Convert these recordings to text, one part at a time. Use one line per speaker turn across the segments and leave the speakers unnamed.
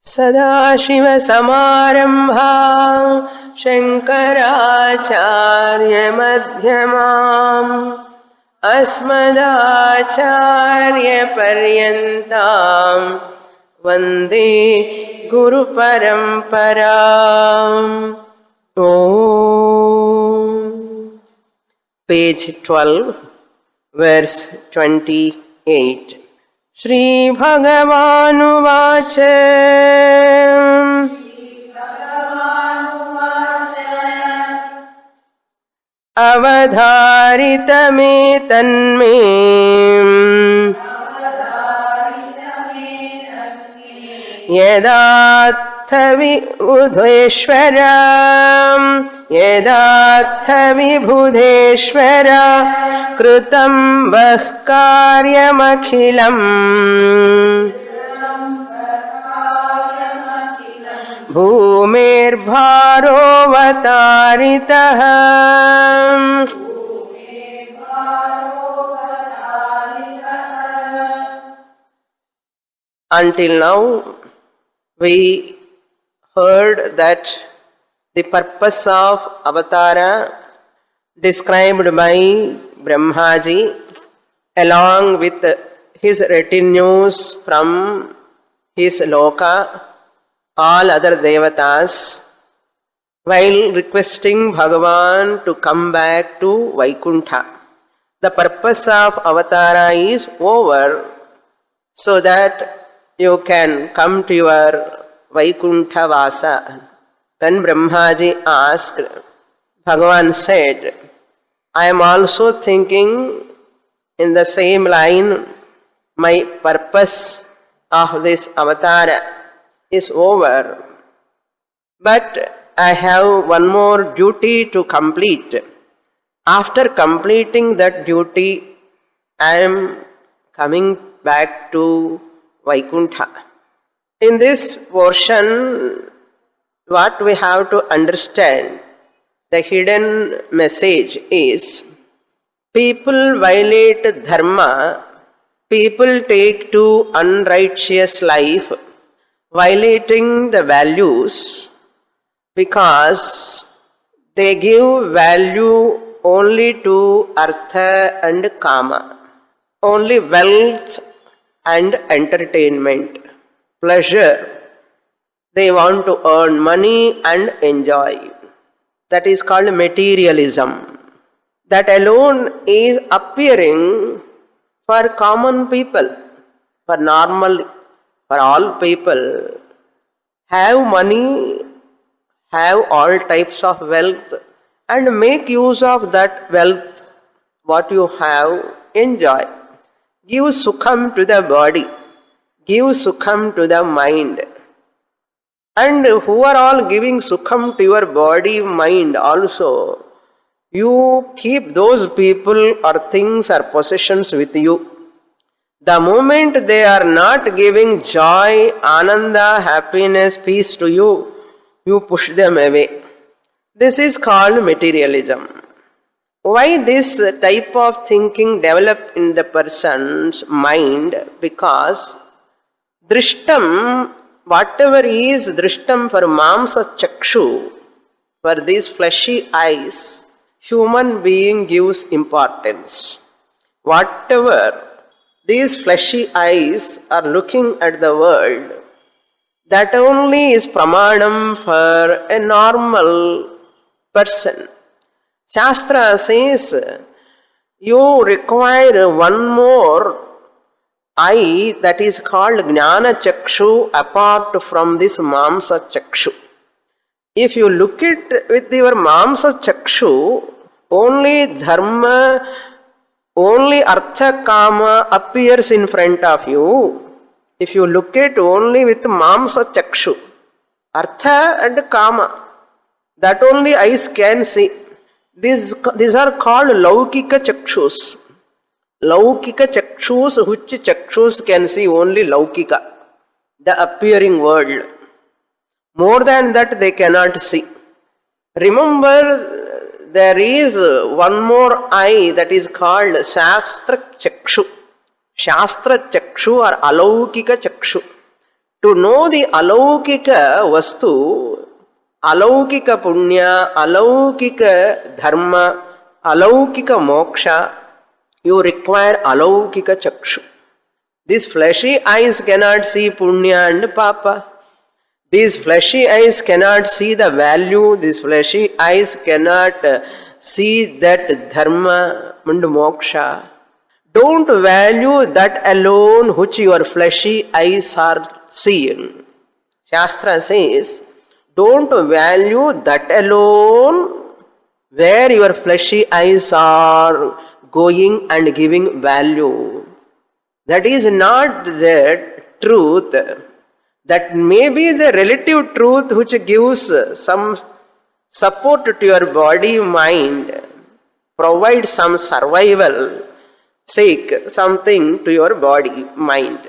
सदाशिवसमारम्भां शङ्कराचार्यमध्यमाम् अस्मदाचार्यपर्यन्तां वन्दे गुरुपरम्पराम्. Page 12, verse 28. Shri Bhagavanuvacha Avadharitame tanme यदात्थविबुधेश्वरा कृतं वः कार्यमखिलम् भूमेर्भारोऽवतारितः. Until now we heard that the purpose of avatara described by Brahmaji along with his retinues from his loka, all other devatas, while requesting Bhagavan to come back to Vaikuntha. The purpose of avatara is over so that you can come to your Vaikuntha Vasa. When Brahmaji asked, Bhagavan said, I am also thinking in the same line. My purpose of this avatara is over, but I have one more duty to complete. After completing that duty, I am coming back to Vaikuntha. In this portion, what we have to understand, the hidden message is, people violate dharma, people take to unrighteous life, violating the values because they give value only to artha and kama, only wealth and entertainment, pleasure. They want to earn money and enjoy. That is called materialism. That alone is appearing for common people, for normal, for all people. Have money, have all types of wealth, and make use of that wealth, what you have, enjoy. Give sukham to the body, give sukham to the mind. And who are all giving sukham to your body, mind also, you keep those people or things or possessions with you. The moment they are not giving joy, ananda, happiness, peace to you, you push them away. This is called materialism. Why this type of thinking developed in the person's mind? Because drishtam, whatever is drishtam for mamsa chakshu, for these fleshy eyes, human being gives importance. Whatever these fleshy eyes are looking at the world, that only is pramanam for a normal person. Shastra says you require one more eye, that is called jnana chakshu, apart from this mamsa chakshu. If you look at with your mamsa chakshu, only dharma, only artha kama appears in front of you. If you look at only with mamsa chakshu, artha and kama, that only eyes can see. These are called laukika chakshus. Laukika chakshus, which chakshus can see only laukika, the appearing world. More than that they cannot see. Remember, there is one more eye that is called Shastra Chakshu. Shastra Chakshu or Alaukika Chakshu. To know the alaukika vastu, alaukika punya, alaukika dharma, alaukika moksha, you require alaukika chakshu. These fleshy eyes cannot see punya and papa. These fleshy eyes cannot see the value. These fleshy eyes cannot see that dharma and moksha. Don't value that alone which your fleshy eyes are seeing. Shastra says, don't value that alone where your fleshy eyes are going and giving value. That is not the truth. That may be the relative truth which gives some support to your body, mind, provides some survival sake, something to your body, mind.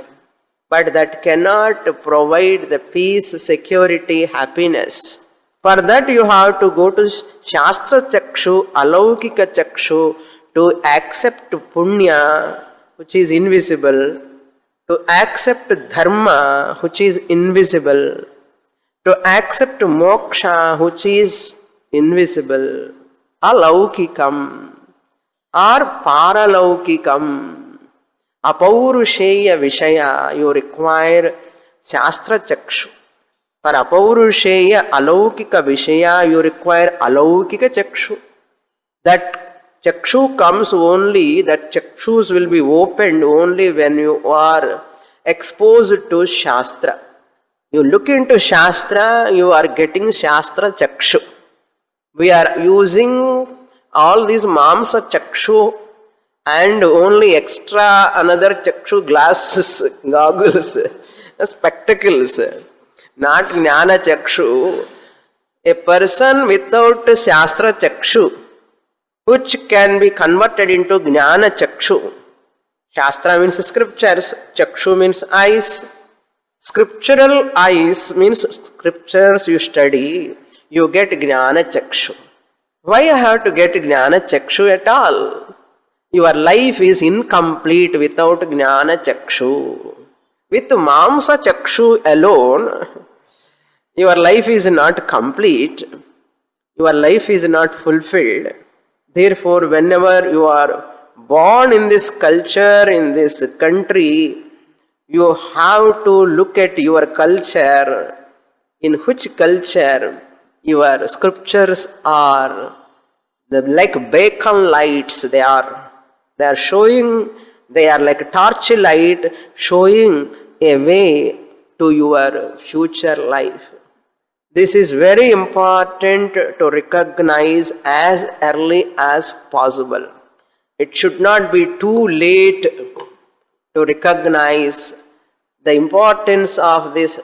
But that cannot provide the peace, security, happiness. For that you have to go to Shastra Chakshu, Alaukika Chakshu, to accept punya, which is invisible, to accept dharma, which is invisible, to accept moksha, which is invisible, alaukikam or paralaukikam, apaurusheya vishaya, you require Shastra Chakshu. For apaurusheya alaukika vishaya, you require alaukika chakshu. That chakshu comes only, that chakshus will be opened only when you are exposed to Shastra. You look into Shastra, you are getting Shastra Chakshu. We are using all these mamsa chakshu and only extra another chakshu glasses, goggles, spectacles, not jnana chakshu. A person without Shastra Chakshu, which can be converted into jnana chakshu. Shastra means scriptures, chakshu means eyes. Scriptural eyes means scriptures you study, you get jnana chakshu. Why you have to get jnana chakshu at all? Your life is incomplete without jnana chakshu. With mamsa chakshu alone, your life is not complete. Your life is not fulfilled. Therefore, whenever you are born in this culture, in this country, you have to look at your culture, in which culture your scriptures are. Like beacon lights, they are showing, they are like torch light showing a way to your future life. This is very important to recognize as early as possible. It should not be too late to recognize the importance of this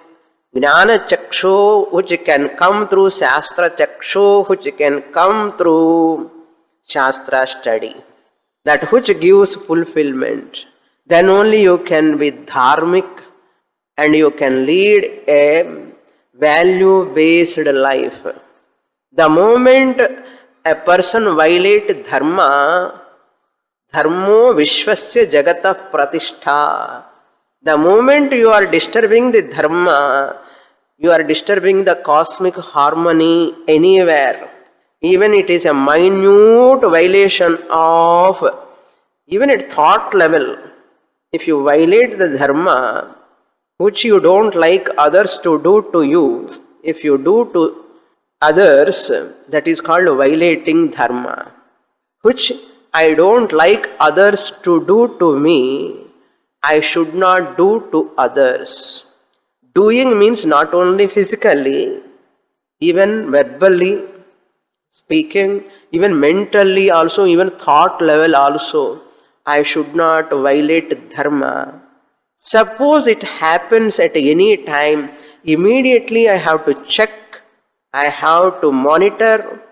jnana chakshu, which can come through Shastra Chakshu, which can come through Shastra study. That which gives fulfillment. Then only you can be dharmic and you can lead a value-based life. The moment a person violates dharma, dharmo vishwasya jagata pratishtha. The moment you are disturbing the dharma, you are disturbing the cosmic harmony anywhere. Even it is a minute violation of, even at thought level. If you violate the dharma, which you don't like others to do to you, if you do to others, that is called violating dharma. Which I don't like others to do to me, I should not do to others. Doing means not only physically, even verbally, speaking, even mentally also, even thought level also. I should not violate dharma. Suppose it happens at any time, immediately I have to check, I have to monitor,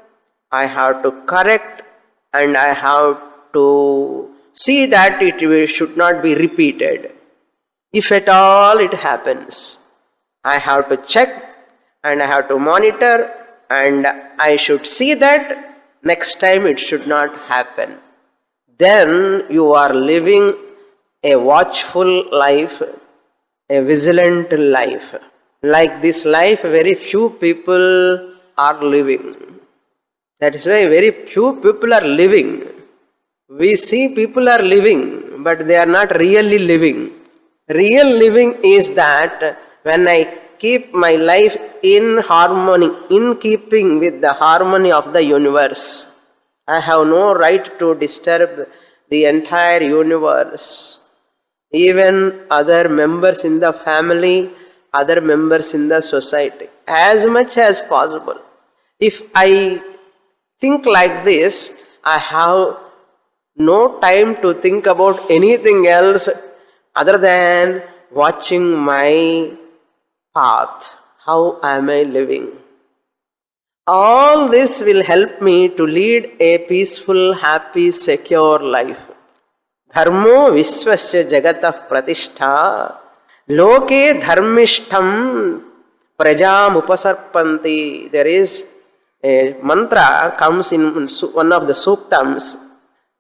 I have to correct, and I have to see that it should not be repeated. If at all it happens, I have to check and I have to monitor and I should see that next time it should not happen. Then you are living a watchful life, a vigilant life. Like this life, very few people are living. That is why very few people are living. We see people are living, but they are not really living. Real living is that when I keep my life in harmony, in keeping with the harmony of the universe. I have no right to disturb the entire universe. Even other members in the family, other members in the society, as much as possible. If I think like this, I have no time to think about anything else other than watching my path. How am I living? All this will help me to lead a peaceful, happy, secure life. Dharmo visvasya jagatah pratishtha loke dharmishtham prajam upasarpanti. There is a mantra comes in one of the suktams.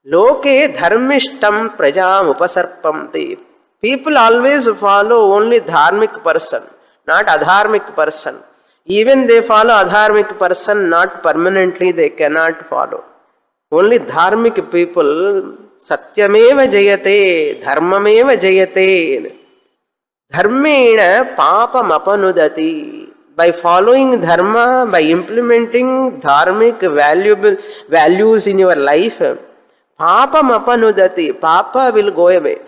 Loke dharmishtham prajam upasarpanti. People always follow only dharmic person, not adharmic person. Even they follow adharmic person, not permanently they cannot follow. Only dharmic people, satyameva jayate, dharmameva jayate, dharmena papam apanudati. By following dharma, by implementing dharmic values in your life, papam apanudati, papa will go away.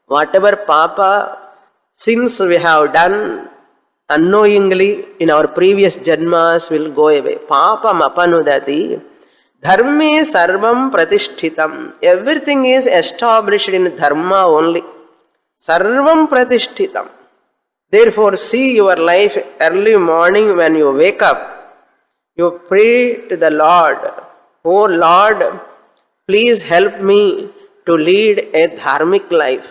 Whatever papa, sins we have done unknowingly in our previous janmas will go away. Papam apanudati. Dharme sarvam pratishthitam. Everything is established in dharma only. Sarvam pratishthitam. Therefore, see your life early morning when you wake up. You pray to the Lord. Oh Lord, please help me to lead a dharmic life.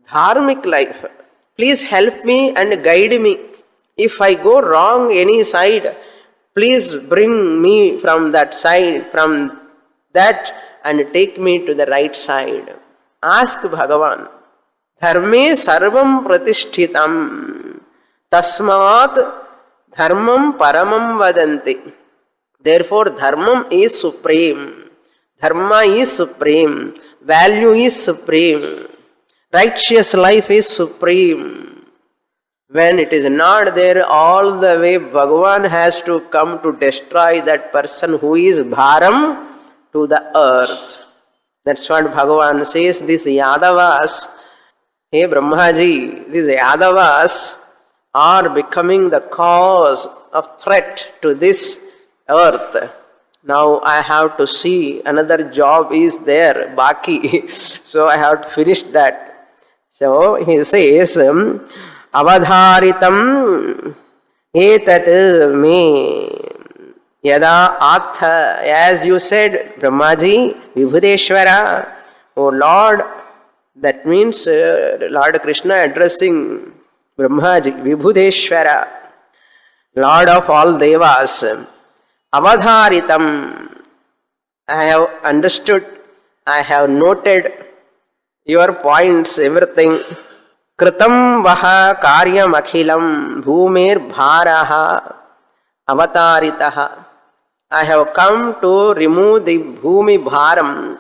Dharmic life. Please help me and guide me. If I go wrong any side, please bring me from that side, from that, and take me to the right side. Ask Bhagavan. Dharme sarvam pratishthitam. Tasmat dharmam paramam vadanti. Therefore, dharmam is supreme. Dharma is supreme. Value is supreme. Righteous life is supreme. When it is not there, all the way Bhagavan has to come to destroy that person who is bharam to the earth. That's what Bhagavan says. These Yadavas, hey Brahmaji, these Yadavas are becoming the cause of threat to this earth. Now I have to see another job is there, baki. So I have to finish that. So he says, avadharitam etat me yada atha. As you said, Brahmaji, Vibhudeshwara, O Lord, that means Lord Krishna addressing Brahmaji, Vibhudeshwara, Lord of all Devas. Avadharitam, I have understood, I have noted your points, everything. Kritam vaha karyam akhilam bhumir bharaha avataritaha. I have come to remove the bhumi bharam.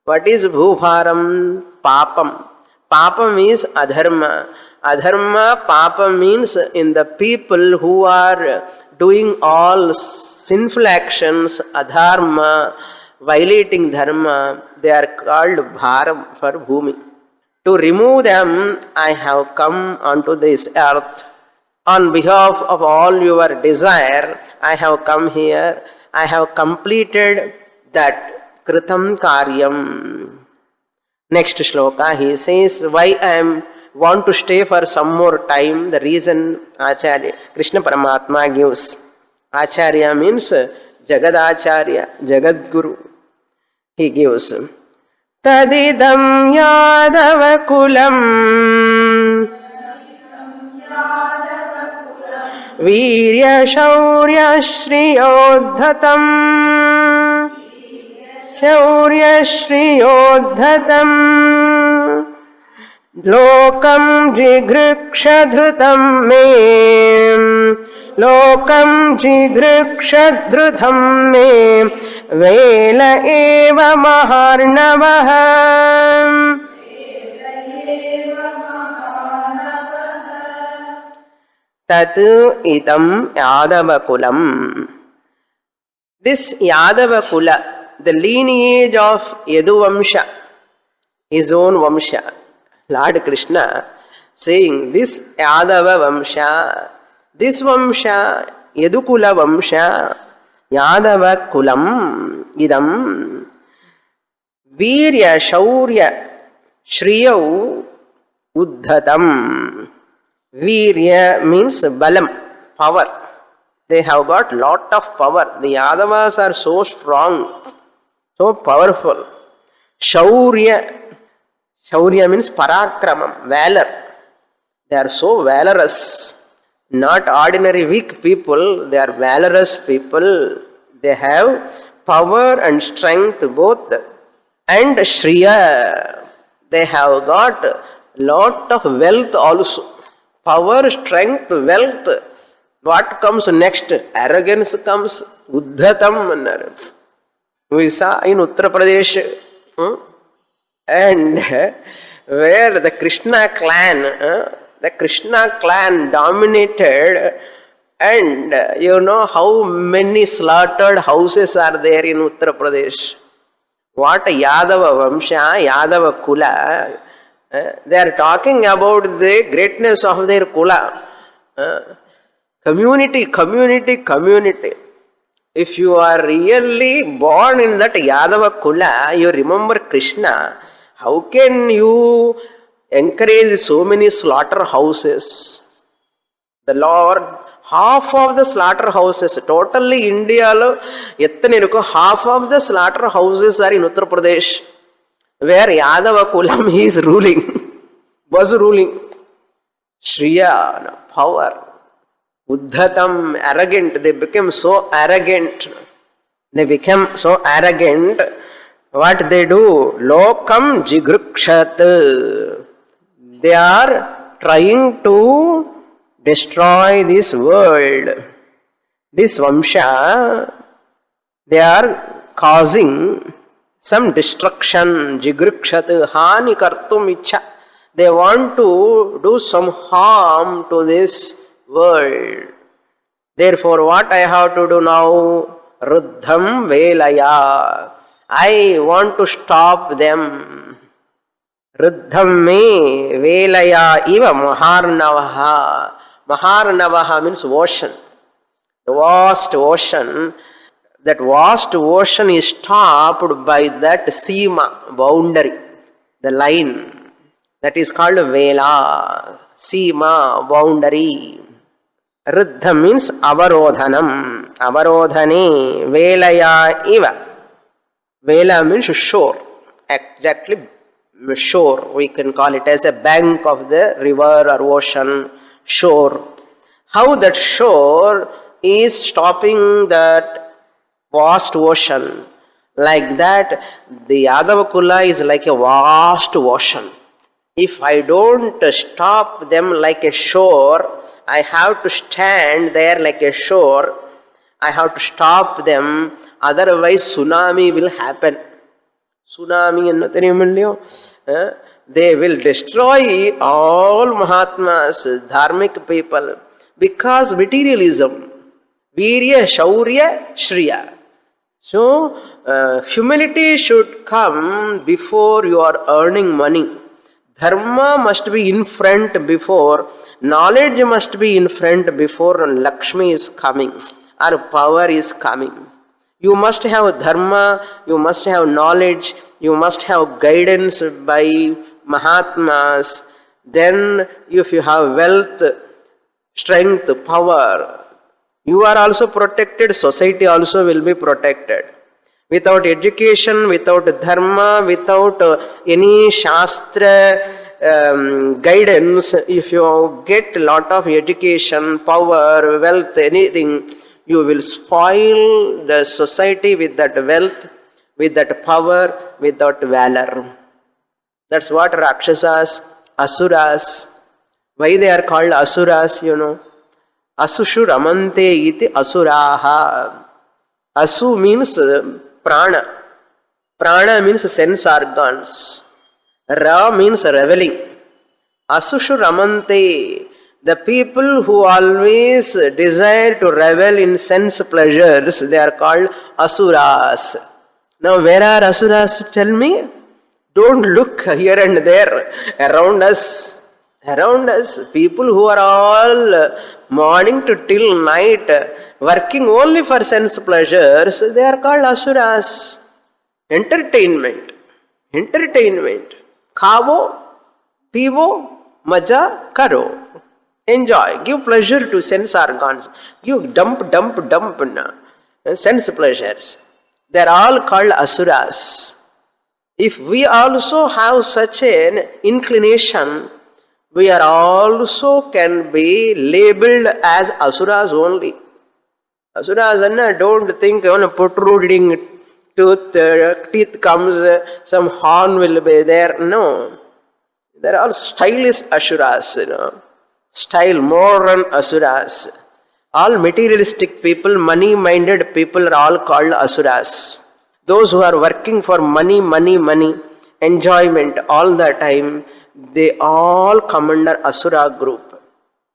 What is bhubharam? Papam. Papam is adharma. Adharma, papa means in the people who are doing all sinful actions, adharma, violating dharma, they are called bharam for bhumi. To remove them, I have come onto this earth. On behalf of all your desire, I have come here. I have completed that kritam karyam. Next shloka, he says, why I want to stay for some more time. The reason Acharya, Krishna Paramatma gives. Acharya means Jagadacharya, Jagadguru. He gives. Tadidam yadava kulam virya shaurya shriyodhatam shaurya shriyodhatam lokam jigrikshadhrutam me, lokam jigrikshadhrutam me, vela eva maharnavah. Tat idam Yadava kulam. This Yadava kula, the lineage of Yaduvamsha, his own Vamsha, Lord Krishna saying this Yadava Vamsha, this Vamsha, Yadukula Vamsha, Yadava kulam idam Virya Shaurya Shriyau Uddhatam. Virya means balam, power. They have got lot of power. The Yadavas are so strong, so powerful. Shaurya. Shaurya means parakramam, valor. They are so valorous. Not ordinary weak people, they are valorous people. They have power and strength both. And Shriya. They have got lot of wealth also. Power, strength, wealth. What comes next? Arrogance comes. Uddhatam. We saw in Uttar Pradesh. And where the Krishna clan dominated, and you know how many slaughtered houses are there in Uttar Pradesh. What Yadava Vamsha, Yadava Kula. They are talking about the greatness of their Kula. Community. If you are really born in that Yadava Kula, you remember Krishna, how can you encourage so many slaughterhouses? The Lord, half of the slaughterhouses, totally India, half of the slaughterhouses are in Uttar Pradesh, where Yadava Kulam is was ruling. Shriya, power. Uddhatam, arrogant. They became so arrogant. What they do? Lokam jigrukshat. They are trying to destroy this world. This Vamsha, they are causing some destruction. Jigrukshat, hani kartum icha. They want to do some harm to this world. Therefore, what I have to do now? Ruddham velaya. I want to stop them. Ruddham me velaya iva maharnavaha. Maharnavaha means ocean. The vast ocean. That vast ocean is stopped by that seema, boundary, the line. That is called vela. Seema, boundary. Ruddha means avarodhanam. Avarodhane velaya iva. Vela means shore. Exactly shore. We can call it as a bank of the river or ocean. Shore. How that shore is stopping that vast ocean. Like that, the Yadava Kula is like a vast ocean. If I don't stop them like a shore, I have to stand there like a shore. I have to stop them. Otherwise, tsunami will happen. Tsunami, they will destroy all Mahatmas, dharmic people, because materialism. Virya, Shaurya, Shriya. So, humility should come before you are earning money. Dharma must be in front before, knowledge must be in front before Lakshmi is coming, or power is coming. You must have dharma, you must have knowledge, you must have guidance by Mahatmas. Then if you have wealth, strength, power, you are also protected, society also will be protected. Without education, without dharma, without any shastra guidance, if you get a lot of education, power, wealth, anything, you will spoil the society with that wealth, with that power, with that valor. That's what Rakshasas asuras. Why they are called asuras, you know? Asushu ramante iti asuraha. Asu means prana. Prana means sense organs. Ra means reveling. Asushu ramante. The people who always desire to revel in sense pleasures, they are called asuras. Now where are asuras? Tell me. Don't look here and there. Around us, people who are all morning to till night working only for sense pleasures, they are called asuras. Entertainment. Khavo, pivo, maja karo. Enjoy. Give pleasure to sense organs. You dump. Sense pleasures. They are all called asuras. If we also have such an inclination, we are also can be labeled as asuras only. Asuras, don't think protruding teeth comes, some horn will be there. No. They are all stylish asuras, Style, modern asuras. All materialistic people, money-minded people are all called asuras. Those who are working for money, enjoyment all the time, they all come under asura group.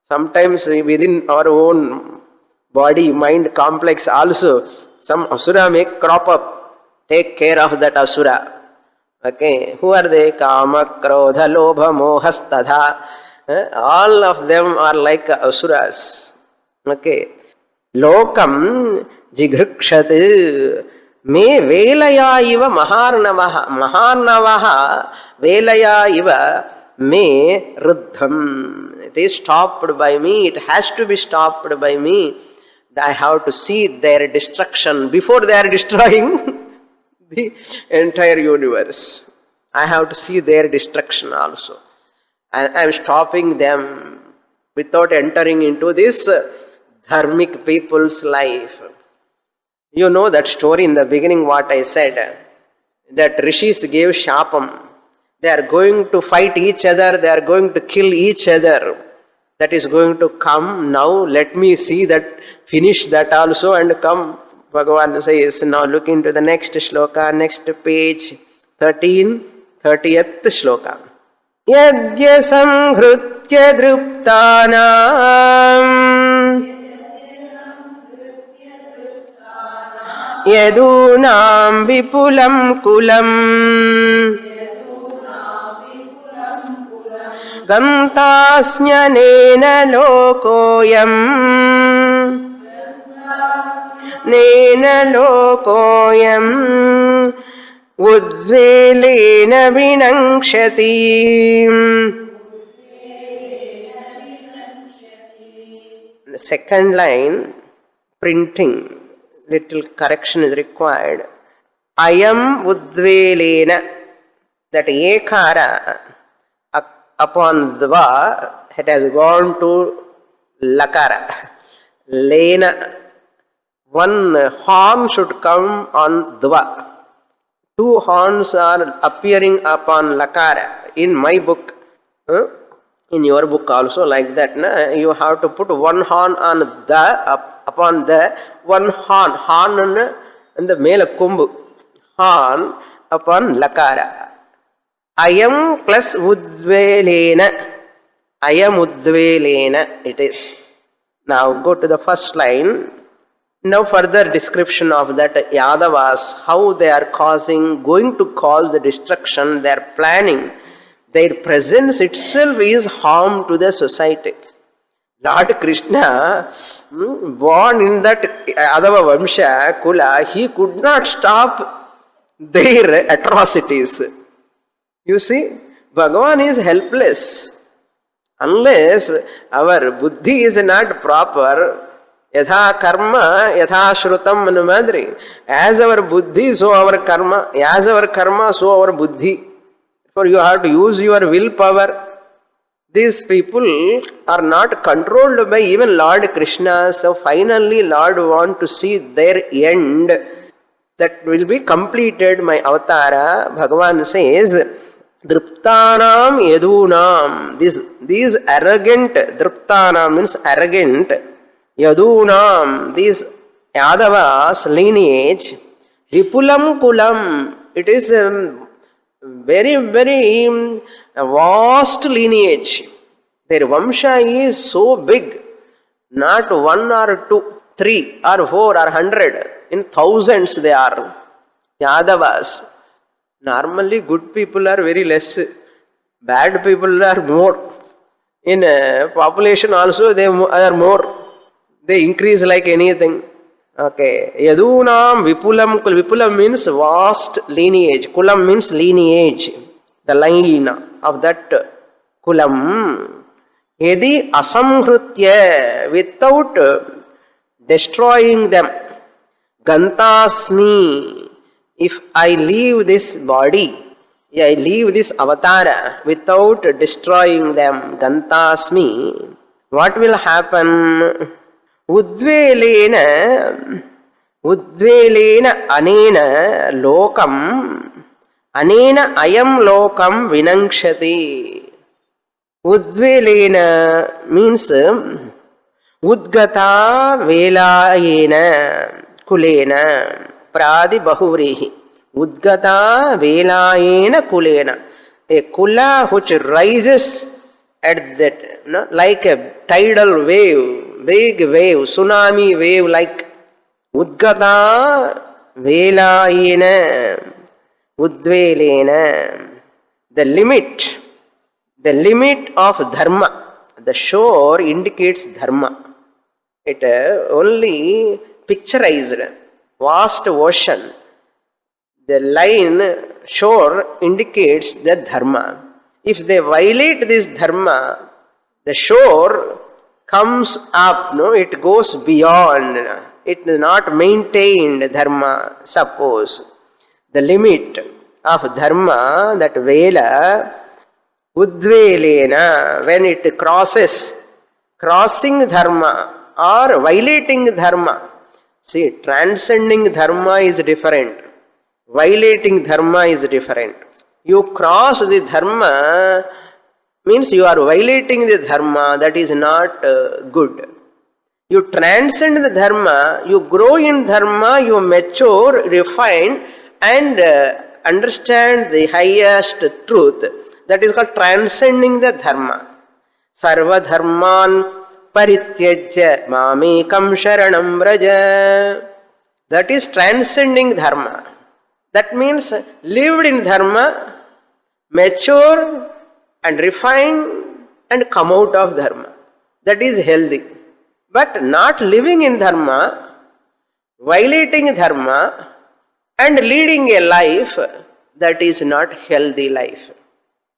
Sometimes within our own body, mind complex also, some asura may crop up. Take care of that asura. Okay, who are they? Kama, Krodha, Lobha, Mohastadha. All of them are like asuras. Okay. Lokam jighrikshat me velaya iva maharnavaha velaya iva me ruddham. It is stopped by me. It has to be stopped by me. I have to see their destruction before they are destroying the entire universe. I have to see their destruction also. I am stopping them without entering into this dharmic people's life. You know that story in the beginning what I said, that rishis gave shapam. They are going to fight each other, they are going to kill each other. That is going to come now. Let me see that, finish that also and come. Bhagavan says, now look into the next shloka, next page, 13, 30th shloka. Yadya samhrutya druptanam yadunam vipulam kulam gamtasnyanena lokoyam nena lokoyam udzvelena vinangshati. The second line, printing, little correction is required. Ayam udzvelena, that ekara upon dva, it has gone to lakara. Lena, one horn should come on dva. Two horns are appearing upon lakara. In my book, in your book also like that, you have to put one horn on the, upon the, one horn, and the mela kumbu, horn upon lakara. Ayam plus uddvelena. Ayam uddvelena it is. Now go to the first line. Now further description of that Yadavas, how they are going to cause the destruction, they are planning. Their presence itself is harm to the society. Lord Krishna, born in that Yadava Vamsha, Kula, he could not stop their atrocities. You see, Bhagavan is helpless. Unless our buddhi is not proper, yatha karma, yatha shrutam anumadri. As our buddhi, so our karma. As our karma, so our buddhi. For you have to use your willpower. These people are not controlled by even Lord Krishna. So finally Lord want to see their end. That will be completed, my avatara. Bhagavan says, Driptanam yadunam. These arrogant, Driptanam means arrogant, Yadunam, these Yadavas lineage, Vipulam Kulam, it is a very, very vast lineage. Their Vamsha is so big, not 1 or 2, 3 or 4 or 100, in thousands they are. Yadavas. Normally good people are very less, bad people are more. In population also they are more. They increase like anything. Okay. Yadunam Vipulam. Vipulam means vast lineage. Kulam means lineage. The line of that kulam. Yadi asamhrutya, without destroying them. Gantasmi. If I leave this body, I leave this avatara without destroying them, Gantasmi, what will happen? Udvelena anena lokam, anena ayam lokam vinangshati. Udvelena means udgata velayena kulena. Pradi Bahuvrihi. Udgata Velayena Kulena. A kula which rises at that, like a tidal wave, big wave, tsunami wave like. Udgata Velayena Udvelena. The limit of dharma. The shore indicates dharma. It only picturized. Vast ocean. The line shore indicates the dharma. If they violate this dharma, the shore comes up, it goes beyond. It is not maintained dharma. Suppose the limit of dharma, that vela, udvelena, when it crossing dharma or violating dharma. See, transcending dharma is different. Violating dharma is different. You cross the dharma means you are violating the dharma. That is not good. You transcend the dharma, you grow in dharma, you mature, refine and understand the highest truth. That is called transcending the dharma. Sarva dharman Parityajya mamekam sharanam vraja. That is transcending dharma. That means lived in dharma, mature and refine and come out of dharma. That is healthy. But not living in dharma, violating dharma and leading a life, that is not healthy life.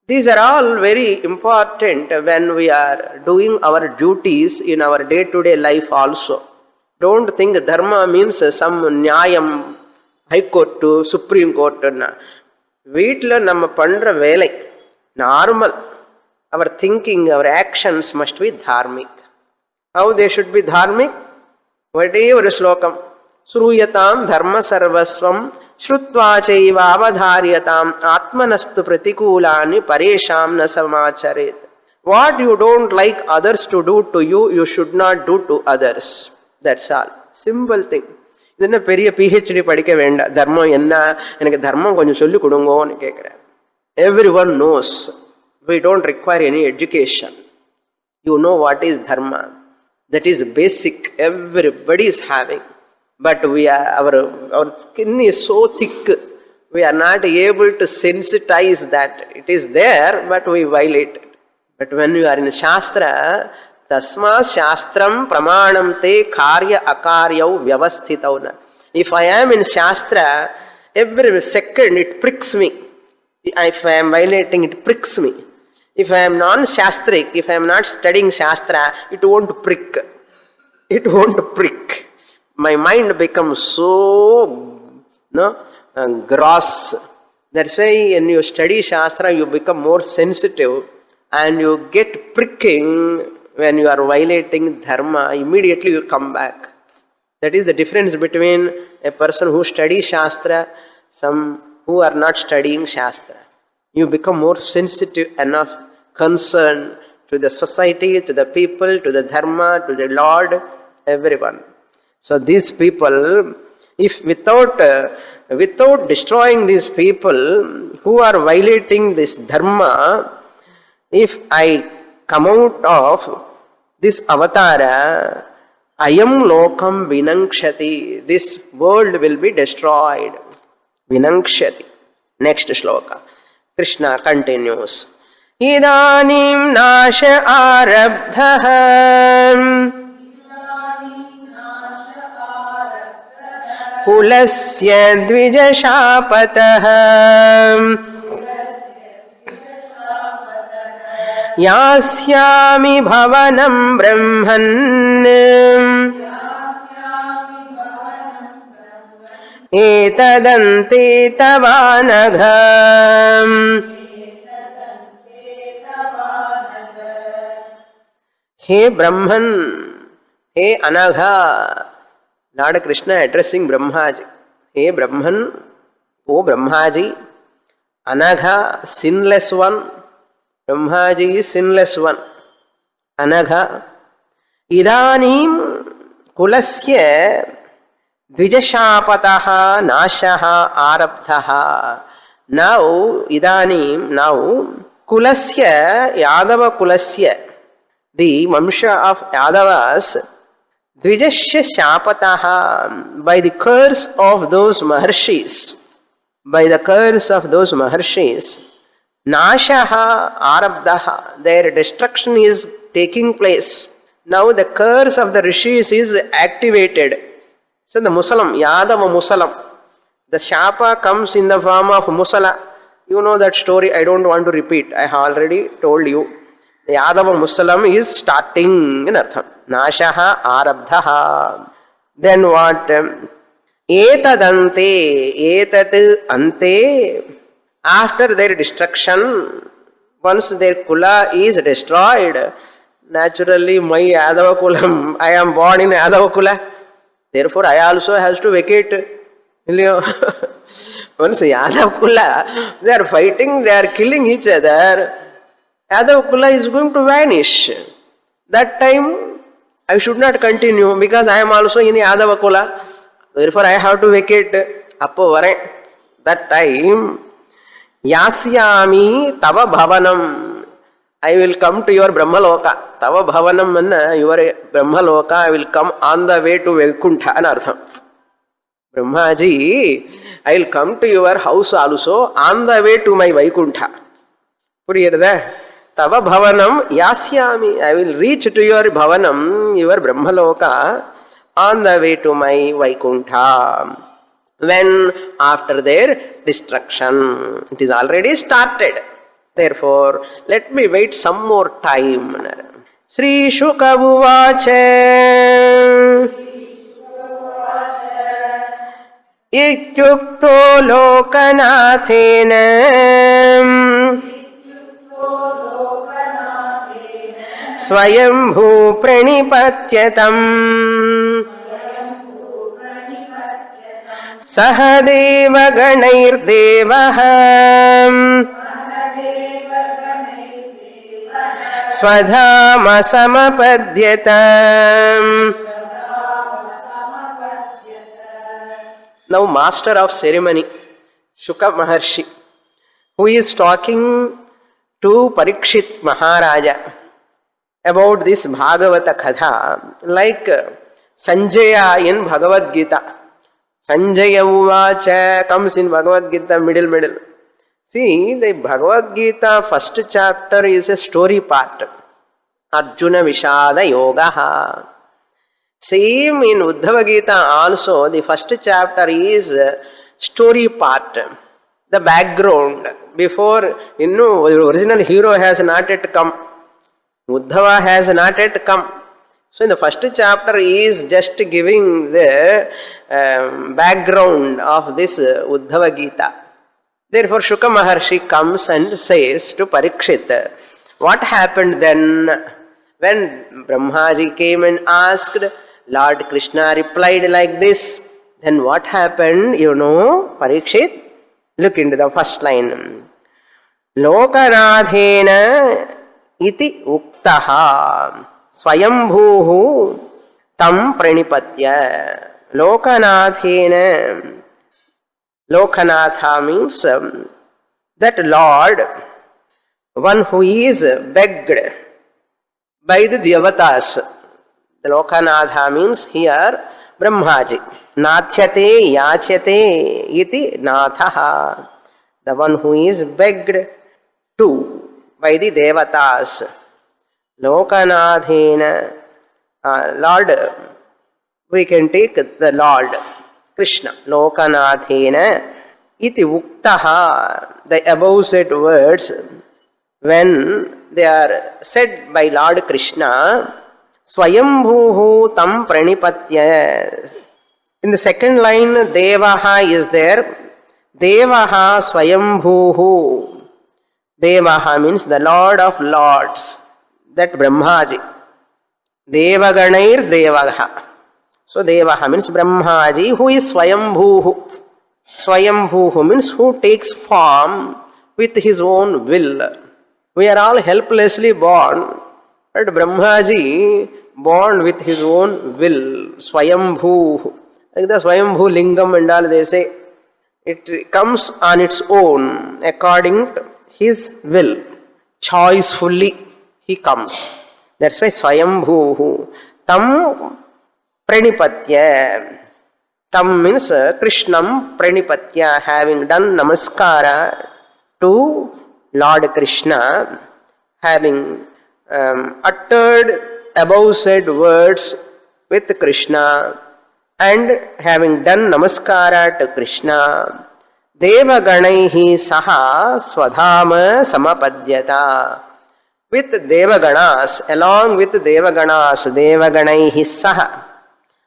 These are all very important when we are doing our duties in our day-to-day life also. Don't think dharma means some nyayam, high court to supreme court. Veetla namma pandra velai, normal. Our thinking, our actions must be dharmic. How they should be dharmic? Whatever slokam. Sruyatam dharma sarvasvam Shrutva chaiva avadharyatam atmanastu pratikulani paresham na samacharet. What you don't like others to do to you, you should not do to others. That's all. Simple thing. Then a PhD padikka venda. Dharma enna, enakku dharma konjam solli kudungo nu kekkuren. Everyone knows. We don't require any education. You know what is dharma. That is basic. Everybody is having. But we are, our skin is so thick, we are not able to sensitize that. It is there, but we violate it. But when you are in Shastra, tasma shastram pramanam te karya akaryau vyavasthitauna. If I am in Shastra, every second it pricks me. If I am violating, it pricks me. If I am non-shastric, if I am not studying Shastra, it won't prick. It won't prick. My mind becomes so gross. That's why when you study Shastra, you become more sensitive and you get pricking when you are violating dharma. Immediately you come back. That is the difference between a person who studies Shastra, some who are not studying Shastra. you become more sensitive enough, concerned to the society, to the people, to the dharma, to the Lord, everyone. So these people, if without destroying these people who are violating this dharma, if I come out of this avatara, ayam lokam vinangshati, this world will be destroyed. Vinangshati. Next shloka. Krishna continues. Idanim nasha arabdhah kulasya dvijashapatah yasyami bhavanam brahman etadante tavanagham. Hey Brahman, hey Anagha, Lord Krishna addressing Brahmaji. Hey Brahman, O Brahmaji, Anagha, sinless one. Brahmaji is sinless one. Anagha, Idanim kulasya dvijashapataha nashaha arabdhaha. Now, Idanim, now, kulasya, Yadava kulasya, the Vamsha of Yadavas, Dvijashya Shapataha, by the curse of those Maharshis, Nashaha Arabdaha, their destruction is taking place. Now the curse of the Rishis is activated. So the Musalam, Yadava Musalam, the Shapa comes in the form of Musala. You know that story, I don't want to repeat, I have already told you. The Yadava Musalam is starting in Artham. Nashaha Arabdhaha. Then what? Etadante, etat ante. After their destruction, once their kula is destroyed, naturally my Yadava kulam, I am born in Yadava kula. Therefore I also has to vacate. Once Yadava kula, they are fighting, they are killing each other. Yadava kula is going to vanish. That time I should not continue because I am also in Yadava kula. Therefore I have to vacate. Appo vare. That time, Yasyami tava bhavanam. I will come to your Brahmaloka. Tava bhavanam manna, your Brahmaloka, I will come on the way to Vaikuntha. Anartham. Brahmaji, I will come to your house also on the way to my Vaikuntha. Puriyada? Tava bhavanam yasyami. I will reach to your bhavanam, your Brahmaloka, on the way to my Vaikuntha. When? After their destruction. It is already started. Therefore, let me wait some more time. Sri Shuka Uvacha Ityukto Lokanathena Swayambhu Pranipatyatam Sahadeva Ganairdevaham Swadhama Samapadyatam. Now master of ceremony, Shuka Maharshi, who is talking to Parikshit Maharaja about this Bhagavata Katha, like Sanjaya in Bhagavad Gita. Sanjaya Uvacha comes in Bhagavad Gita, middle. See, the Bhagavad Gita first chapter is a story part. Arjuna Vishada Yogaha. Same in Uddhava Gita also, the first chapter is story part. The background. Before, the original hero has not yet come. Uddhava has not yet come. So in the first chapter is just giving the background of this Uddhava Gita. Therefore Shuka Maharshi comes and says to Parikshit, what happened then when Brahmaji came and asked, Lord Krishna replied like this, then what happened, Parikshit? Look into the first line. Lokanadhena iti uktaha swayambhuhu tam pranipatya. Lokanadhena, Lokanatha means that Lord, one who is begged by the Devatas. The Lokanatha means here Brahmaji. Nathyate yachyate iti nathaha. The one who is begged to by the Devatas. Lokanadhena, Lord, we can take the Lord Krishna. Lokanadhena iti uktaha. The above said words, when they are said by Lord Krishna, Swayambhuhu tam pranipatya. In the second line, Devaha is there. Devaha Swayambhuhu. Devaha means the Lord of Lords. That Brahmaji. Devaganair Devaha. So Devaha means Brahmaji, who is Swayambhuhu. Swayambhuhu means who takes form with his own will. We are all helplessly born, but Brahmaji born with his own will. Swayambhuhu. Like the Swayambhu Lingam and all they say, it comes on its own according to his will. Choicefully he comes. That's why Swayambhuhu. Tam pranipatya. Tam means Krishnam pranipatya, having done namaskara to Lord Krishna, having uttered above said words with Krishna and having done namaskara to Krishna, Devaganaihi saha swadhama samapadyata. With Devaganas, along with Devaganas, Devaganaihi saha,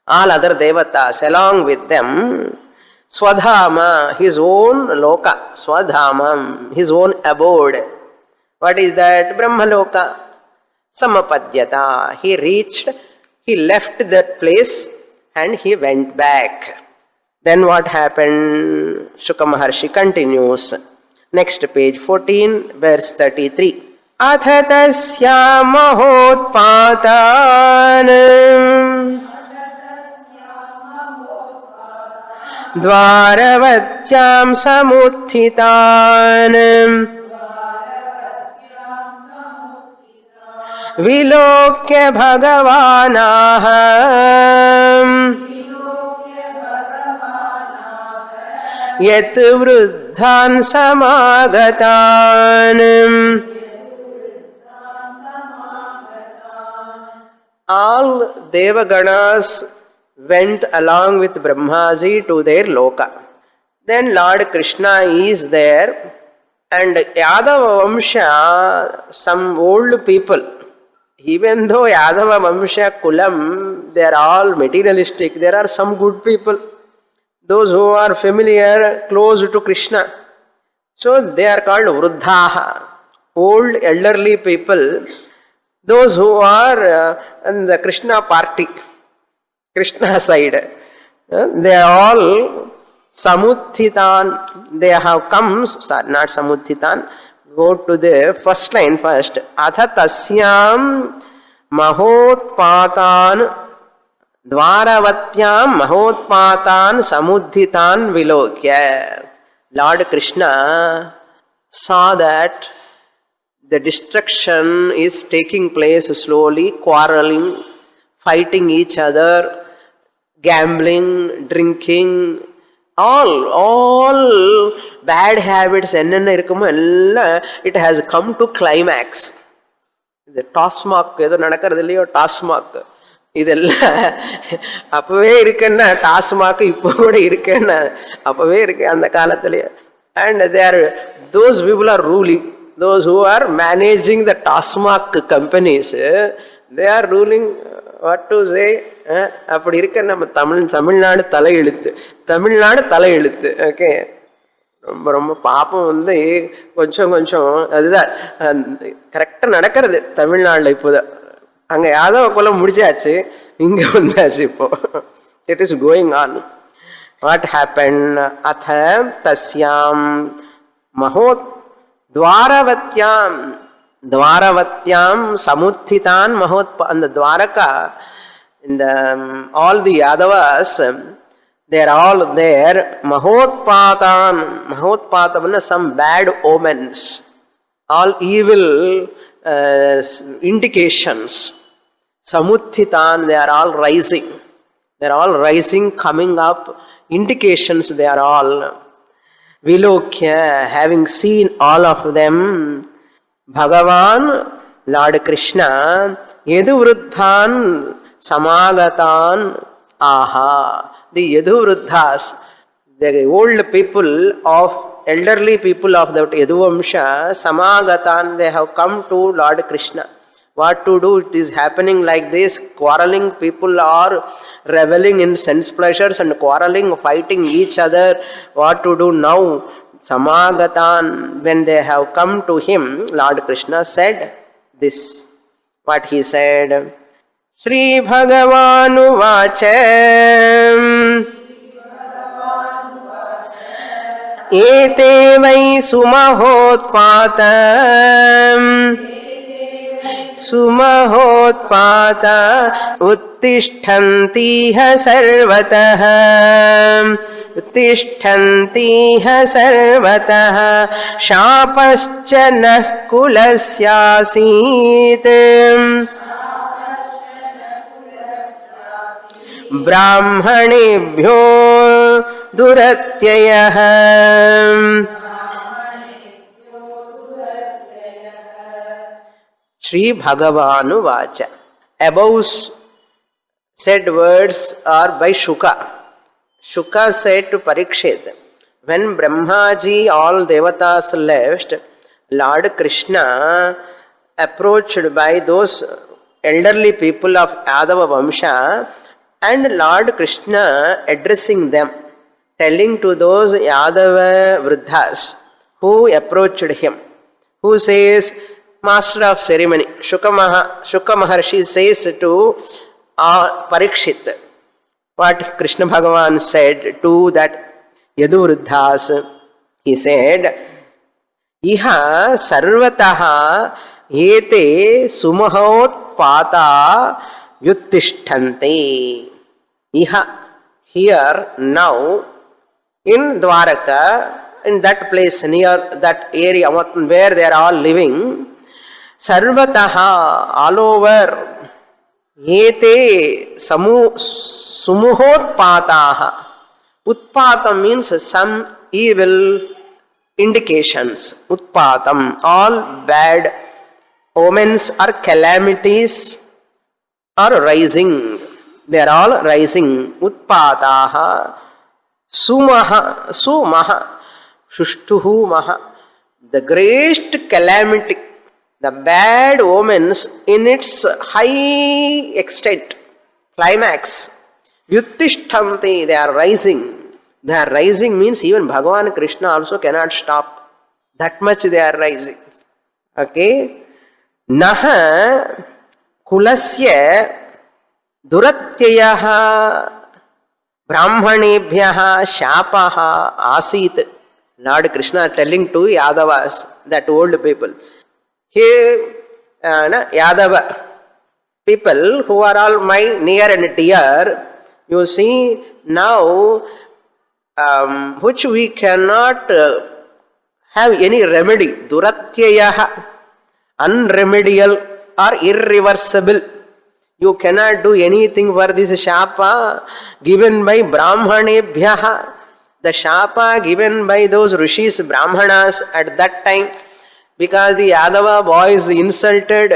all other devatas, along with them, Swadhama, his own loka, Swadhamam, his own abode. What is that? Brahmaloka. Samapadyata. He reached, he left that place and he went back. Then what happened? Shuka Maharshi continues. Next page, 14, verse 33. Atha tasya mahotpatanam Dvaravattyam samuthitanam Vilokya bhagavanaham Yat vruddhan samagatanam. All Devaganas went along with Brahmaji to their loka. Then Lord Krishna is there, and Yadava Vamsha, some old people, even though Yadava Vamsha Kulam, they are all materialistic, there are some good people, those who are familiar, close to Krishna. So they are called Vruddhaha, old elderly people, those who are in the Krishna party, Krishna side. They are all Samuthitan. They have come, sorry, not Samuthitan. Go to the first line first. Atha tasyam mahotpatan dvaravatyam mahotpatan samudhitan vilokya. Lord Krishna saw that the destruction is taking place slowly, quarreling, fighting each other, gambling, drinking, all bad habits, it has come to climax. The TASMAC ஏதோ நடக்கிறது இல்லையோ, டாஸ்மாக் இதெல்லாம் அப்பவே இருக்குன்னா, டாஸ்மாக் இப்போ கூட இருக்குன்னா அப்பவே இருக்கு அந்த காலத்திலேயே. And those people are ruling, those who are managing the TASMAC companies, they are ruling. What to say? அப்படி இருக்க நம்ம தமிழ்நாடு தலையெழுத்து, தமிழ்நாடு தலையெழுத்து. ஓகே, ரொம்ப ரொம்ப பாப்பம் கொஞ்சம் கொஞ்சம் அதுதான் கரெக்டாக நடக்கிறது தமிழ்நாட்டில். இப்போதான் அங்கே யாதவ குலம் முடிச்சாச்சு, இங்கே வந்தாச்சு இப்போ. It is going on. What happen? அத தஸ்யாம் Dvaravatyam samuthitan mahotpa. And the Dwaraka, in the all the Yadavas, they are all there. Mahotpatam, some bad omens, all evil indications. Samuthitan, they are all rising. They are all rising, coming up. Indications, they are all. Vilokya, having seen all of them, Bhagavan, Lord Krishna, Yaduvruddhan, Samagatan, aha. The Yaduvruddhas, the old people of, elderly people of that Yaduvamsha, Samagatan, they have come to Lord Krishna. What to do? It is happening like this. Quarreling people are reveling in sense pleasures and quarreling, fighting each other. What to do now? Samagatan, when they have come to him, Lord Krishna said this. What he said? Shri Bhagavanu Vachem Ete vai sumahotpatam Sumahotpata Uttishtantiha sarvataha Uttishtantiha sarvataha Shapascha nah kulasyasit Brahmanebhyo duratyayah. Shri Bhagavanu Vacha. Above said words are by Shuka. Shuka said to Parikshit, when Brahmaji, all devatas left, Lord Krishna approached by those elderly people of Yadava Vamsha, and Lord Krishna addressing them, telling to those Yadava Vriddhas who approached him, who says, Master of ceremony, Shuka Maharshi says to Parikshit, what Krishna Bhagavan said to that Yaduvruddhas, he said, Iha sarvataha ete sumahot pata yuttishtante. Iha, here, now, in Dwaraka, in that place, near that area where they are all living, sarvataha, all over, ete sumuhotpataha. Utpatam means some evil indications. Utpatam, all bad omens or calamities are rising. They are all rising. Utpataha, sumaha, shushtuhu maha. The great calamity, the bad omens in its high extent, climax. Yuttishtanti, they are rising. They are rising means even Bhagavan Krishna also cannot stop. That much they are rising. Okay? Naha kulasya duratyayaha brahmanebhyaha shapaha asit. Lord Krishna telling to Yadavas, that old people. Here, Yadava people who are all my near and dear, you see now, which we cannot have any remedy. Duratyayaha, unremedial or irreversible. You cannot do anything for this shapa given by Brahmanebhyaha. The shapa given by those rishis, Brahmanas at that time, because the Yadava boys insulted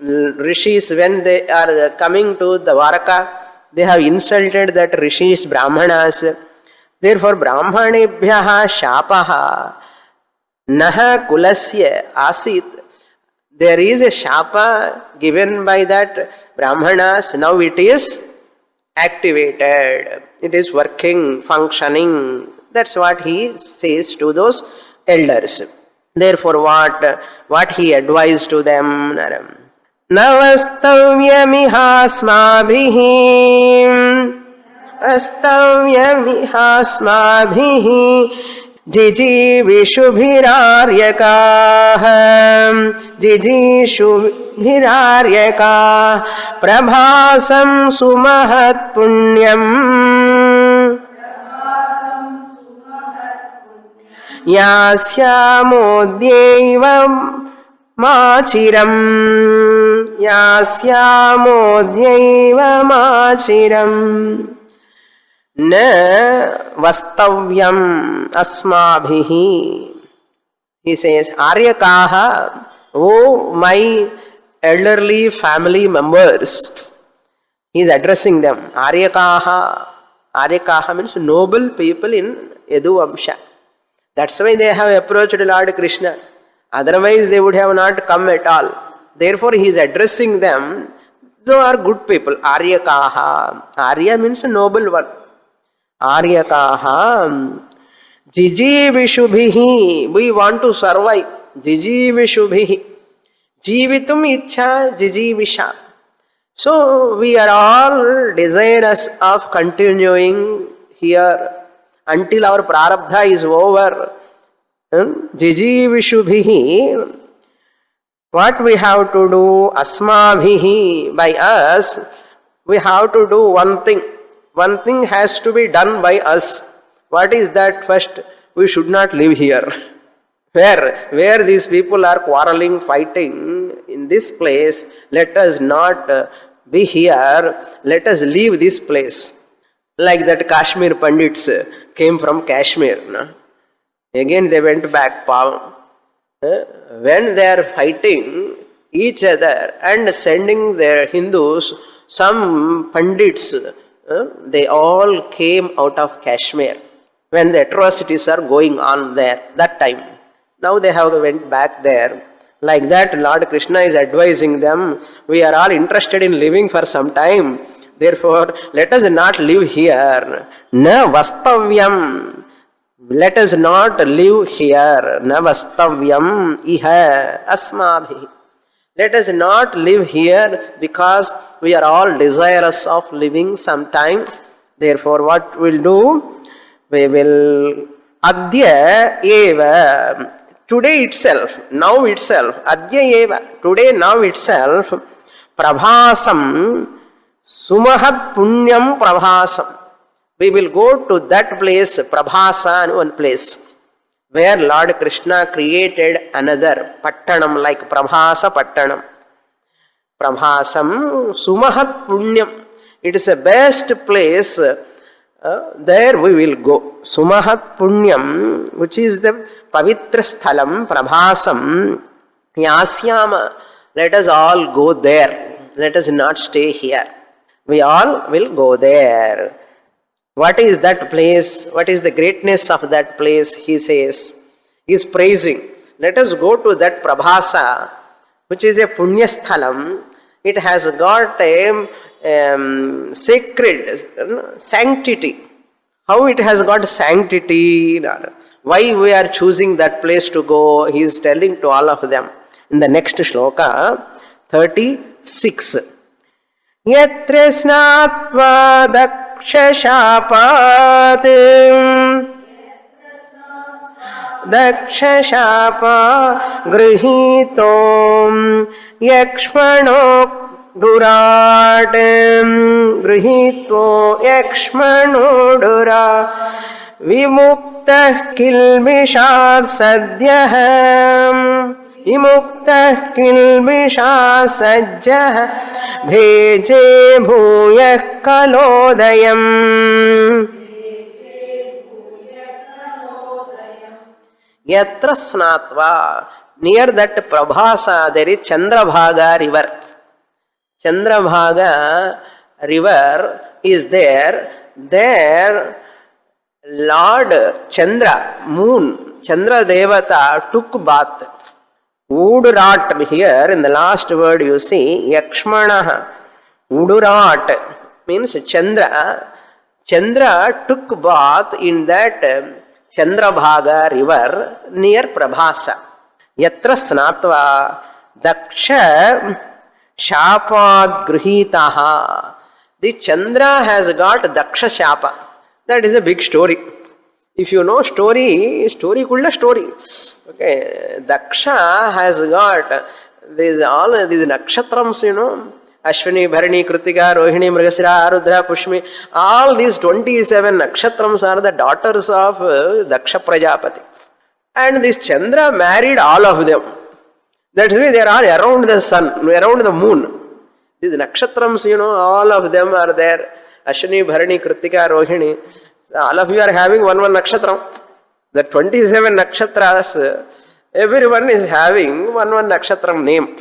rishis when they are coming to the Dwaraka, they have insulted that rishis, Brahmanas. Therefore, Brahmanebhyaha shapaha naha kulasya asit. There is a shapa given by that Brahmanas. Now it is activated. It is working, functioning. That's what he says to those elders. Therefore, what he advised to them? Navastavyamihasmabhihi astavyamihasmabhihi जिजीविषुभिरार्यकाः जिजीषुभिरार्यका प्रभासं सुमहत्पुण्यम् यास्यामोऽद्यैव माचिरम् यास्यामोऽद्यैव माचिरम् न वस्तव्यम् अस्माभिः. He says, Aryakaha, oh my elderly family members. He is addressing them. Aryakaha. Aryakaha means noble people in Yadu Vamsha. That's why they have approached Lord Krishna. Otherwise they would have not come at all. Therefore he is addressing them. They are good people. Aryakaha. Arya means noble one. Aryakaha. Jijivishubhihi. We want to survive. Jijivishubhihi. Jivitum ichha jijivisha. So we are all desirous of continuing here until our prarabdha is over. Jijivishubhihi. What we have to do? Asmabhihi. By us, we have to do one thing. One thing has to be done by us. What is that? First, we should not live here. Where these people are quarreling, fighting, in this place, let us not be here. Let us leave this place. Like that Kashmir Pandits came from Kashmir. No? Again they went back. When they are fighting each other and sending their Hindus, some Pandits, they all came out of Kashmir when the atrocities are going on there, that time. Now they have went back there. Like that, Lord Krishna is advising them, we are all interested in living for some time. Therefore, let us not live here. Na vastavyam. Let us not live here. Na vastavyam iha asmabhi. Let us not live here because we are all desirous of living sometime. Therefore, what we'll do? We will adya eva. Today itself, now itself, adya eva. Today, now itself, prabhasam, sumahat punyam prabhasam. We will go to that place, Prabhasa, and one place, where Lord Krishna created another Pattanam like Prabhasa Pattanam. Prabhasam Sumahat Punyam. It is the best place. There we will go. Sumahat Punyam, which is the Pavitra Sthalam, Prabhasam Yasyama. Let us all go there. Let us not stay here. We all will go there. What is that place? What is the greatness of that place? He says, he is praising. Let us go to that Prabhasa, which is a Punyasthalam. It has got a sacred sanctity. How it has got sanctity? Why we are choosing that place to go? He is telling to all of them. In the next shloka, 36. Yatra snatva dakshashapat dakshashapa grihitom yakshmano durat grihito yakshmano dura vimuktah kilmishat sadyah विमुक्तः किल्बिषा सज्जः भेजे भूयः कलोदयम्. Yatra snatva. Near that Prabhasa there is Chandrabhaga river. Chandrabhaga river is there. There Lord Chandra, moon, Chandra Devata took bath. Udurat, here in the last word you see, Yakshmanaha. Udurat means Chandra. Chandra took bath in that Chandrabhaga river near Prabhasa. Yatra snatva daksha shapad grihitaha. The Chandra has got daksha shapa. That is a big story. If you know story kulla story. Okay, Daksha has got all these nakshatrams, Ashwini, Bharani, Kritika, Rohini, Mrigasira, Arudra, Pushmi, all these 27 nakshatrams are the daughters of Daksha Prajapati. And this Chandra married all of them. That's why they are around the sun, around the moon. These nakshatrams, all of them are there. Ashwini, Bharani, Kritika, Rohini. All of you are having one nakshatram. The 27 nakshatras, everyone is having one nakshatram name.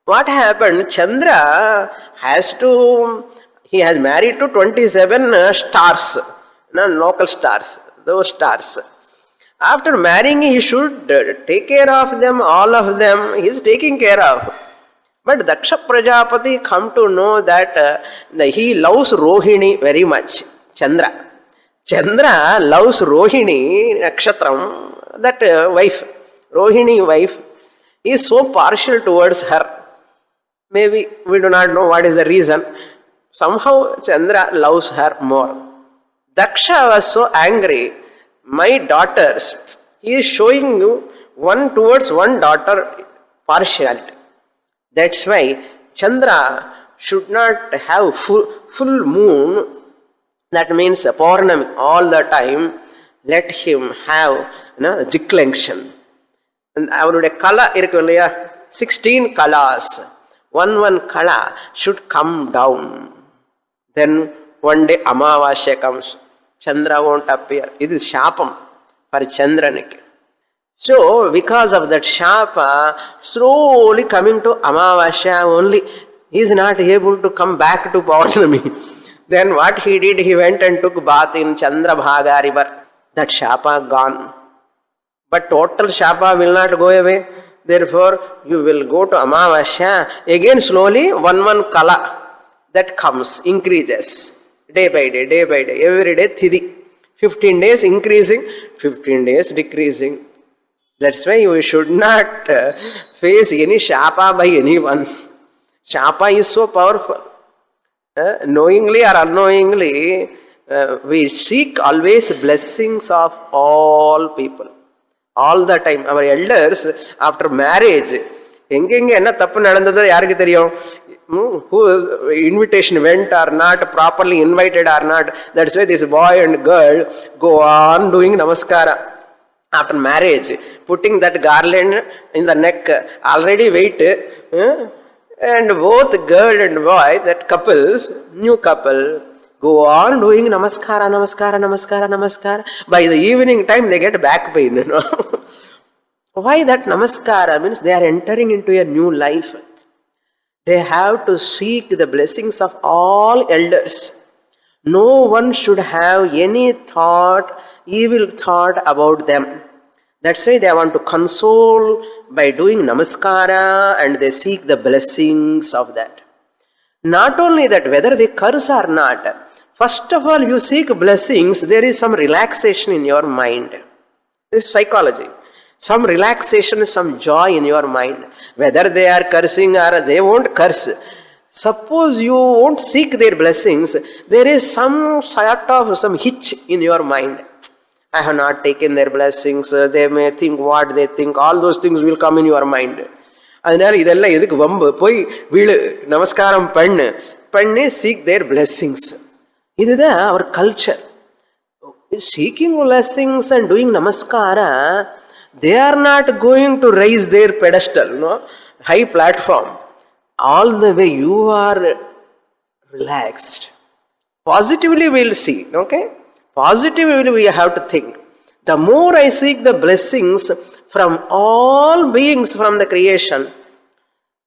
What happened? Chandra he has married to 27 stars, local stars, those stars. After marrying, he should take care of them, all of them, he is taking care of. But Daksha Prajapati come to know that he loves Rohini very much, Chandra. Chandra loves Rohini Nakshatram, that wife, Rohini wife, is so partial towards her. Maybe we do not know what is the reason. Somehow Chandra loves her more. Daksha was so angry. My daughters, he is showing you one towards one daughter partiality. That's why Chandra should not have full moon. That means Paurnami all the time. Let him have declension. And our kala irukku 16 kalas. One kala should come down. Then one day Amavasya comes. Chandra won't appear. It is Shapam for Chandranik. So, because of that Shapa, slowly coming to Amavasya only, he is not able to come back to Paurnami. Then what he did, he went and took bath in Chandrabhaga river. That Shapa gone. But total Shapa will not go away. Therefore, you will go to Amavasya. Again slowly, one kala that comes, increases. Day by day, every day Thidi. 15 days increasing, 15 days decreasing. That's why we should not face any Shapa by anyone. Shapa is so powerful. Knowingly or unknowingly, we seek always blessings of all people. All the time. Our elders, after marriage, who invitation went or not, properly invited or not. That's why this boy and girl go on doing namaskara. After marriage, putting that garland in the neck, already wait, and both girl and boy, that couples, new couple, go on doing namaskara. By the evening time, they get back pain. Why that namaskara? Means they are entering into a new life. They have to seek the blessings of all elders. No one should have any evil thought about them. That's why they want to console by doing namaskara, and they seek the blessings of that. Not only that, whether they curse or not, first of all, you seek blessings, there is some relaxation in your mind. This is psychology. Some relaxation, some joy in your mind. Whether they are cursing or they won't curse. Suppose you won't seek their blessings, there is some hitch in your mind. I have not taken their blessings, they may think what they think, all those things will come in your mind. அதனால இதெல்லாம் எதுக்கு வம்பு, போய் வீடு நமஸ்காரம் பண்ணி seek their blessings. இதுதான் our culture. Seeking blessings and doing namaskara, they are not going to raise their pedestal, high platform. All the way you are relaxed. Positively we will see, okay? Positively we have to think. The more I seek the blessings from all beings from the creation,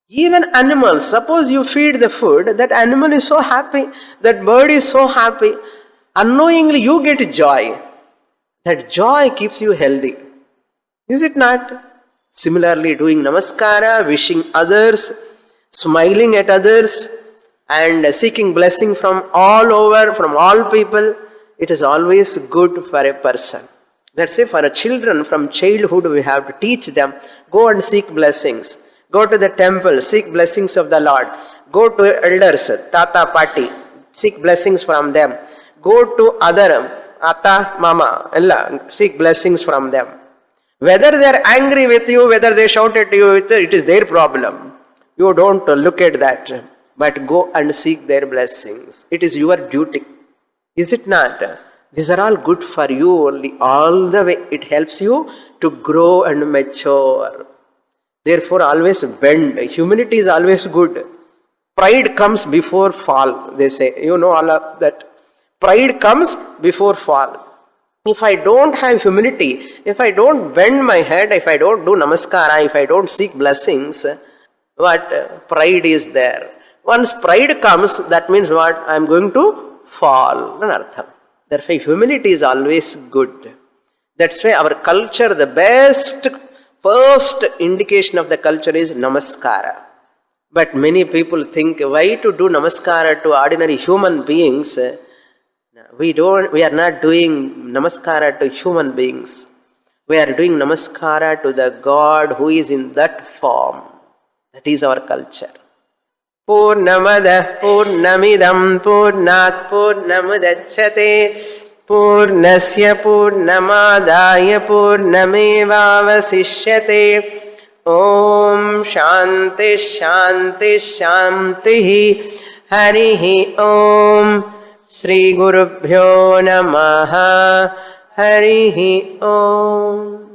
even animals, suppose you feed the food, that animal is so happy, that bird is so happy, unknowingly you get joy. That joy keeps you healthy. Is it not? Similarly, doing namaskara, wishing others, smiling at others, and seeking blessing from all over, from all people, it is always good for a person. That's why for children, from childhood we have to teach them, go and seek blessings. Go to the temple, seek blessings of the Lord. Go to elders, tata, pati, seek blessings from them. Go to other atta, mama, ella, seek blessings from them. Whether they are angry with you, whether they shout at you, it is their problem. You don't look at that, but go and seek their blessings. It is your duty. Is it not? These are all good for you only, all the way. It helps you to grow and mature. Therefore, always bend. Humility is always good. Pride comes before fall, they say. You know all of that. Pride comes before fall. If I don't have humility, if I don't bend my head, if I don't do namaskara, if I don't seek blessings, what? Pride is there. Once pride comes, that means what? I am going to fall. Therefore, humility is always good. That's why our culture, the best, first indication of the culture is namaskara. But many people think, why to do namaskara to ordinary human beings? We are not doing namaskara to human beings. We are doing namaskara to the God who is in that form. That is our culture. Purnamada Purnamidam Purnat Purnamudachyate Purnasya Purnamadaya Purnamevavasishyate. Om Shanti Shanti Shanti Harihi Om Shri Gurubhyo Namaha Harihi Om.